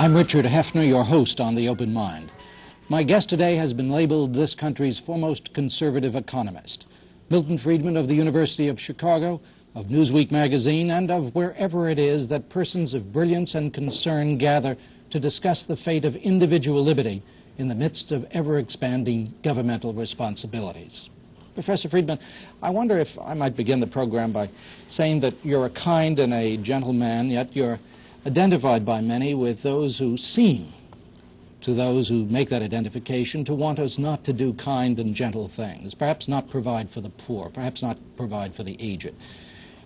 I'm Richard Heffner, your host on The Open Mind. My guest today has been labeled this country's foremost conservative economist. Milton Friedman of the University of Chicago, of Newsweek magazine, and of wherever it is that persons of brilliance and concern gather to discuss the fate of individual liberty in the midst of ever-expanding governmental responsibilities. Professor Friedman, I wonder if I might begin the program by saying that you're a kind and a gentle man, yet you're identified by many with those who seem, to those who make that identification, to want us not to do kind and gentle things, perhaps not provide for the poor, perhaps not provide for the aged.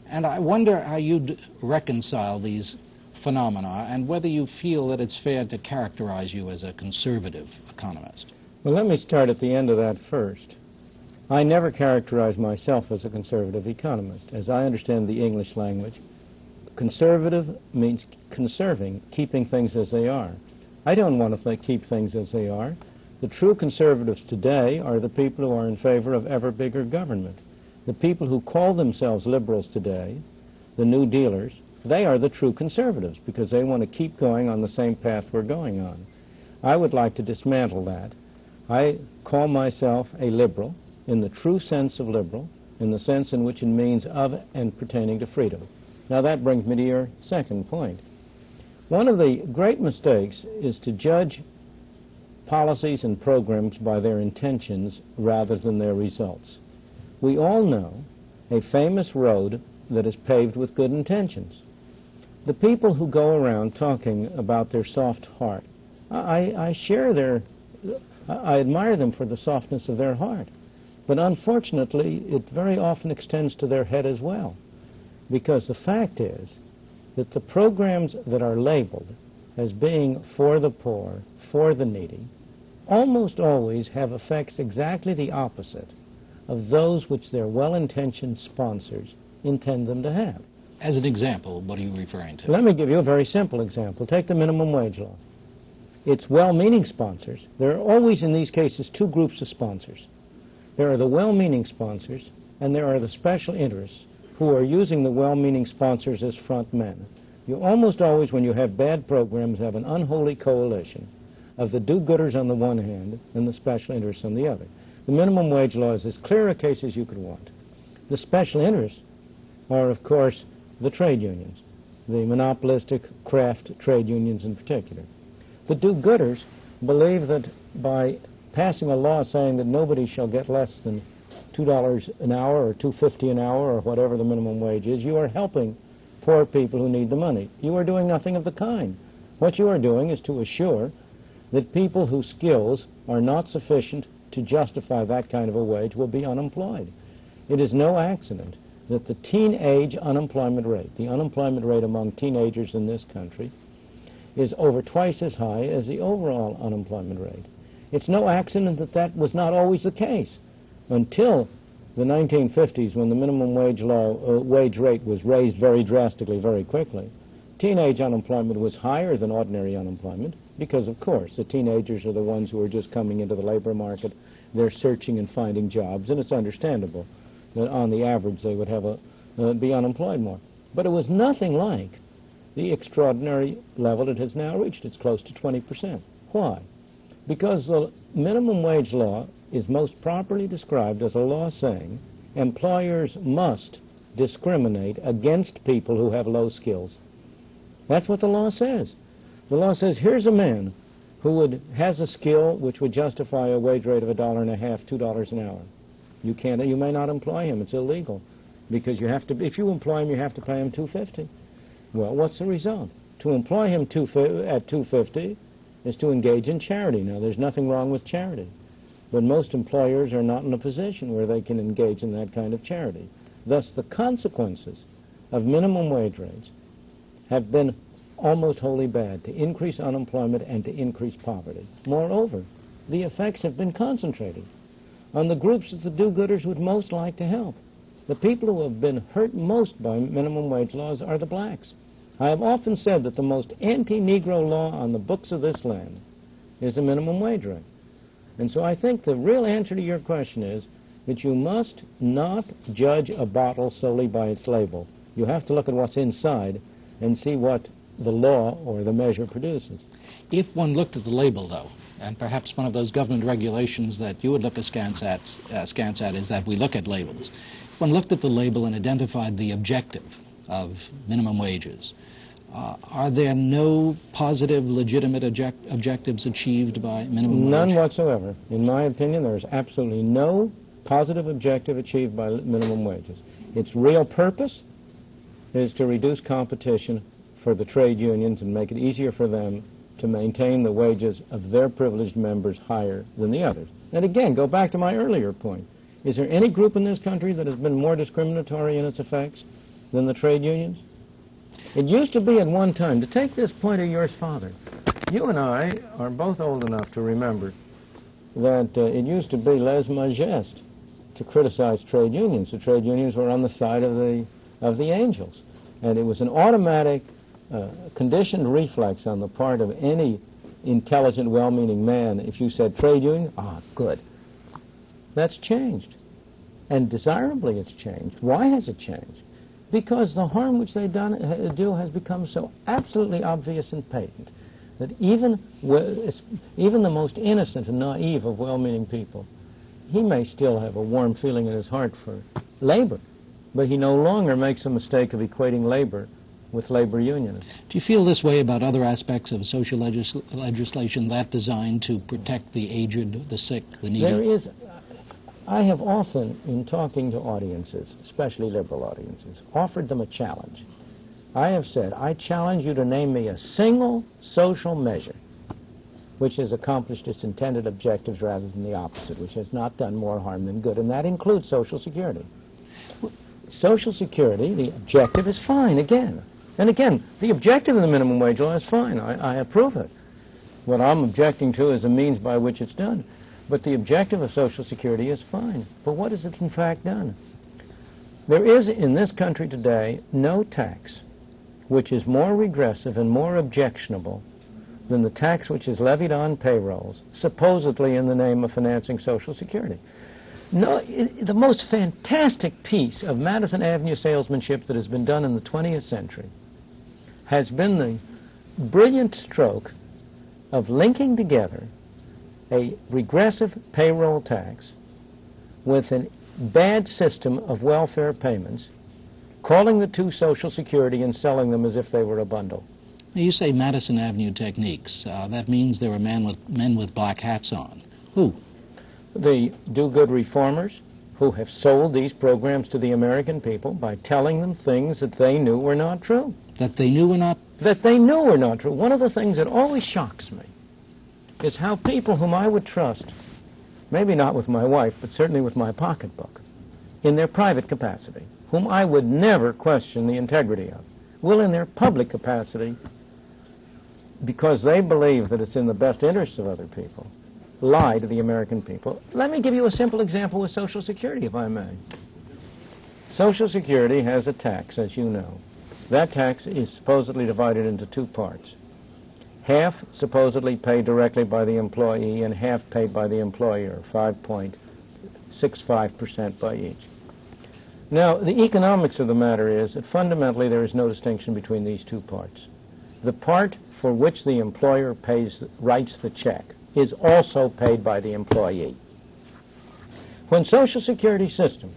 And I wonder how you'd reconcile these phenomena and whether you feel that it's fair to characterize you as a conservative economist. Well, let me start at the end of that first. I never characterize myself as a conservative economist. As I understand the English language, conservative means conserving, keeping things as they are. I don't want to keep things as they are. The true conservatives today are the people who are in favor of ever bigger government. The people who call themselves liberals today, the New Dealers, they are the true conservatives because they want to keep going on the same path we're going on. I would like to dismantle that. I call myself a liberal in the true sense of liberal, in the sense in which it means of and pertaining to freedom. Now that brings me to your second point. One of the great mistakes is to judge policies and programs by their intentions rather than their results. We all know a famous road that is paved with good intentions. The people who go around talking about their soft heart, I admire them for the softness of their heart. But unfortunately, it very often extends to their head as well. Because the fact is that the programs that are labeled as being for the poor, for the needy, almost always have effects exactly the opposite of those which their well-intentioned sponsors intend them to have. As an example, what are you referring to? Let me give you a very simple example. Take the minimum wage law. It's well-meaning sponsors. There are always in these cases two groups of sponsors. There are the well-meaning sponsors, and there are the special interests who are using the well-meaning sponsors as front men. You almost always, when you have bad programs, have an unholy coalition of the do-gooders on the one hand and the special interests on the other. The minimum wage law is as clear a case as you could want. The special interests are, of course, the trade unions, the monopolistic craft trade unions in particular. The do-gooders believe that by passing a law saying that nobody shall get less than $2 an hour or $2.50 an hour or whatever the minimum wage is, you are helping poor people who need the money. You are doing nothing of the kind. What you are doing is to assure that people whose skills are not sufficient to justify that kind of a wage will be unemployed. It is no accident that the teenage unemployment rate, the unemployment rate among teenagers in this country, is over twice as high as the overall unemployment rate. It's no accident that that was not always the case. Until the 1950s, when the minimum wage rate was raised very drastically, very quickly, teenage unemployment was higher than ordinary unemployment because, of course, the teenagers are the ones who are just coming into the labor market. They're searching and finding jobs, and it's understandable that on the average they would have be unemployed more. But it was nothing like the extraordinary level it has now reached. It's close to 20%. Why? Because the minimum wage law is most properly described as a law saying employers must discriminate against people who have low skills. That's what the law says. The law says here's a man who has a skill which would justify a wage rate of $1.50, $2 an hour. You may not employ him. It's illegal because you have to. If you employ him, you have to pay him $2.50. Well, what's the result? To employ him at $2.50 is to engage in charity. Now, there's nothing wrong with charity, but most employers are not in a position where they can engage in that kind of charity. Thus, the consequences of minimum wage rates have been almost wholly bad, to increase unemployment and to increase poverty. Moreover, the effects have been concentrated on the groups that the do-gooders would most like to help. The people who have been hurt most by minimum wage laws are the blacks. I have often said that the most anti-Negro law on the books of this land is the minimum wage rate. And so I think the real answer to your question is that you must not judge a bottle solely by its label. You have to look at what's inside and see what the law or the measure produces. If one looked at the label, though, and perhaps one of those government regulations that you would look askance at is that we look at labels. If one looked at the label and identified the objective of minimum wages, are there no positive, legitimate objectives achieved by minimum wage? None whatsoever. In my opinion, there is absolutely no positive objective achieved by minimum wages. Its real purpose is to reduce competition for the trade unions and make it easier for them to maintain the wages of their privileged members higher than the others. And again, go back to my earlier point. Is there any group in this country that has been more discriminatory in its effects than the trade unions? It used to be at one time, to take this point of yours, Father, you and I are both old enough to remember that it used to be lèse-majesté to criticize trade unions. The trade unions were on the side of the angels. And it was an automatic conditioned reflex on the part of any intelligent, well-meaning man. If you said trade union, good. That's changed. And desirably it's changed. Why has it changed? Because the harm which they do has become so absolutely obvious and patent that even the most innocent and naive of well-meaning people, he may still have a warm feeling in his heart for labor, but he no longer makes a mistake of equating labor with labor unionists. Do you feel this way about other aspects of social legislation that designed to protect the aged, the sick, the needy? I have often, in talking to audiences, especially liberal audiences, offered them a challenge. I have said, I challenge you to name me a single social measure which has accomplished its intended objectives rather than the opposite, which has not done more harm than good, and that includes Social Security. Social Security, the objective is fine, again. And again, the objective of the minimum wage law is fine. I approve it. What I'm objecting to is the means by which it's done. But the objective of Social Security is fine. But what has it in fact done? There is in this country today no tax which is more regressive and more objectionable than the tax which is levied on payrolls, supposedly in the name of financing Social Security. No, the most fantastic piece of Madison Avenue salesmanship that has been done in the 20th century has been the brilliant stroke of linking together a regressive payroll tax with a bad system of welfare payments, calling the two Social Security and selling them as if they were a bundle. You say Madison Avenue techniques. That means there were men with black hats on. Who? The do-good reformers who have sold these programs to the American people by telling them things that they knew were not true. That they knew were not? That they knew were not true. One of the things that always shocks me is how people whom I would trust, maybe not with my wife, but certainly with my pocketbook, in their private capacity, whom I would never question the integrity of, will in their public capacity, because they believe that it's in the best interest of other people, lie to the American people. Let me give you a simple example with Social Security, if I may. Social Security has a tax, as you know. That tax is supposedly divided into two parts. Half supposedly paid directly by the employee and half paid by the employer, 5.65% by each. Now, the economics of the matter is that fundamentally there is no distinction between these two parts. The part for which the employer writes the check is also paid by the employee. When Social Security system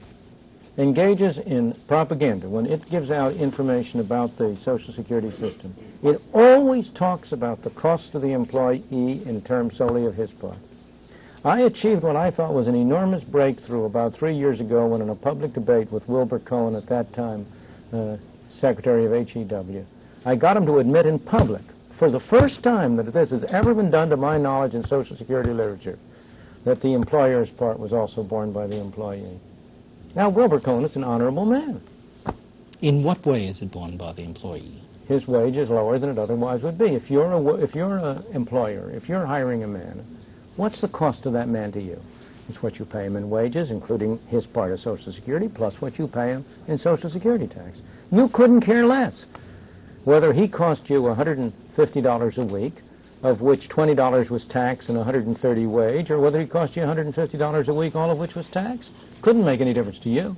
engages in propaganda, when it gives out information about the Social Security system, it always talks about the cost to the employee in terms solely of his part. I achieved what I thought was an enormous breakthrough about 3 years ago when in a public debate with Wilbur Cohen, at that time Secretary of HEW, I got him to admit in public, for the first time that this has ever been done to my knowledge in Social Security literature, that the employer's part was also borne by the employee. Now, Wilbur Cohen is an honorable man. In what way is it borne by the employee? His wage is lower than it otherwise would be. If you're an employer, if you're hiring a man, what's the cost of that man to you? It's what you pay him in wages, including his part of Social Security, plus what you pay him in Social Security tax. You couldn't care less whether he cost you $150 a week, of which $20 was tax and $130 wage, or whether he cost you $150 a week, all of which was tax. Couldn't make any difference to you.